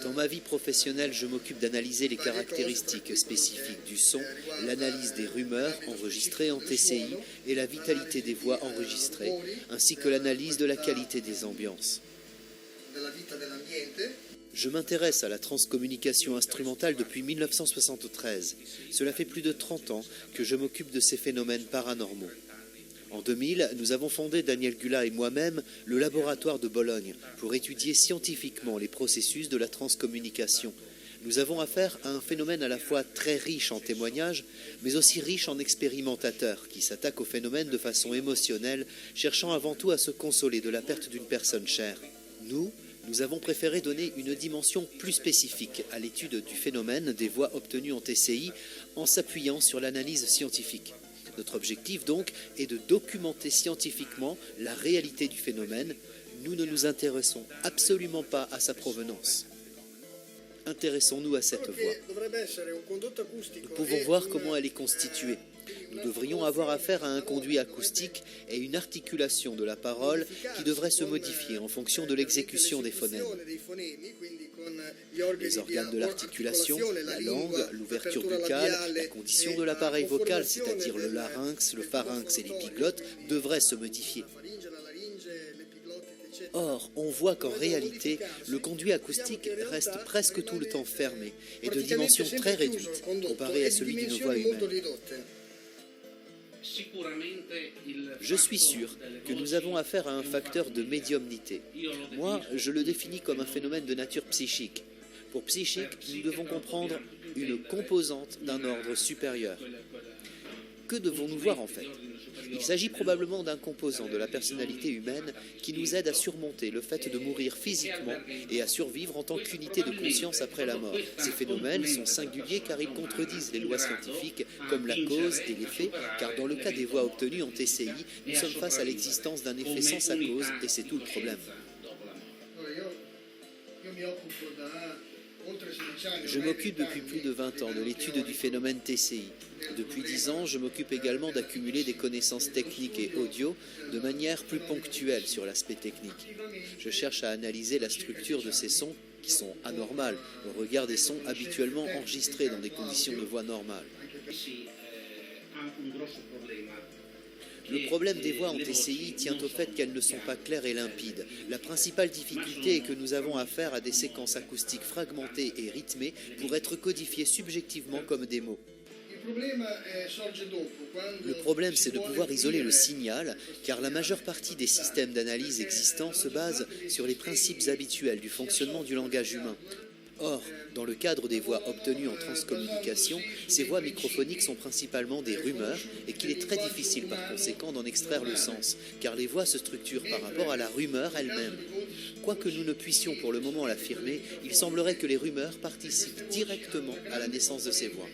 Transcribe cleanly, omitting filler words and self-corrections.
Dans ma vie professionnelle, je m'occupe d'analyser les caractéristiques spécifiques du son, l'analyse des rumeurs enregistrées en TCI et la vitalité des voix enregistrées, ainsi que l'analyse de la qualité des ambiances. Je m'intéresse à la transcommunication instrumentale depuis 1973. Cela fait plus de 30 ans que je m'occupe de ces phénomènes paranormaux. En 2000, nous avons fondé, Daniel Gula et moi-même, le laboratoire de Bologne pour étudier scientifiquement les processus de la transcommunication. Nous avons affaire à un phénomène à la fois très riche en témoignages, mais aussi riche en expérimentateurs qui s'attaquent au phénomène de façon émotionnelle, cherchant avant tout à se consoler de la perte d'une personne chère. Nous avons préféré donner une dimension plus spécifique à l'étude du phénomène des voix obtenues en TCI en s'appuyant sur l'analyse scientifique. Notre objectif donc est de documenter scientifiquement la réalité du phénomène. Nous ne nous intéressons absolument pas à sa provenance. Intéressons-nous à cette voix. Nous pouvons voir comment elle est constituée. Nous devrions avoir affaire à un conduit acoustique et une articulation de la parole qui devrait se modifier en fonction de l'exécution des phonèmes. Les organes de l'articulation, la langue, l'ouverture buccale, la condition de l'appareil vocal, c'est-à-dire le larynx, le pharynx et l'épiglotte, devraient se modifier. Or, on voit qu'en réalité, le conduit acoustique reste presque tout le temps fermé et de dimension très réduite comparé à celui d'une voix humaine. Je suis sûr que nous avons affaire à un facteur de médiumnité. Moi, je le définis comme un phénomène de nature psychique. Pour psychique, nous devons comprendre une composante d'un ordre supérieur. Que devons-nous voir en fait ? Il s'agit probablement d'un composant de la personnalité humaine qui nous aide à surmonter le fait de mourir physiquement et à survivre en tant qu'unité de conscience après la mort. Ces phénomènes sont singuliers car ils contredisent les lois scientifiques comme la cause et l'effet, car dans le cas des voix obtenues en TCI, nous sommes face à l'existence d'un effet sans sa cause et c'est tout le problème. Je m'occupe depuis plus de 20 ans de l'étude du phénomène TCI. Depuis 10 ans, je m'occupe également d'accumuler des connaissances techniques et audio de manière plus ponctuelle sur l'aspect technique. Je cherche à analyser la structure de ces sons qui sont anormales au regard des sons habituellement enregistrés dans des conditions de voix normales. Le problème des voix en TCI tient au fait qu'elles ne sont pas claires et limpides. La principale difficulté est que nous avons affaire à des séquences acoustiques fragmentées et rythmées pour être codifiées subjectivement comme des mots. Le problème, c'est de pouvoir isoler le signal, car la majeure partie des systèmes d'analyse existants se basent sur les principes habituels du fonctionnement du langage humain. Or, dans le cadre des voix obtenues en transcommunication, ces voix microphoniques sont principalement des rumeurs et qu'il est très difficile par conséquent d'en extraire le sens, car les voix se structurent par rapport à la rumeur elle-même. Quoique nous ne puissions pour le moment l'affirmer, il semblerait que les rumeurs participent directement à la naissance de ces voix.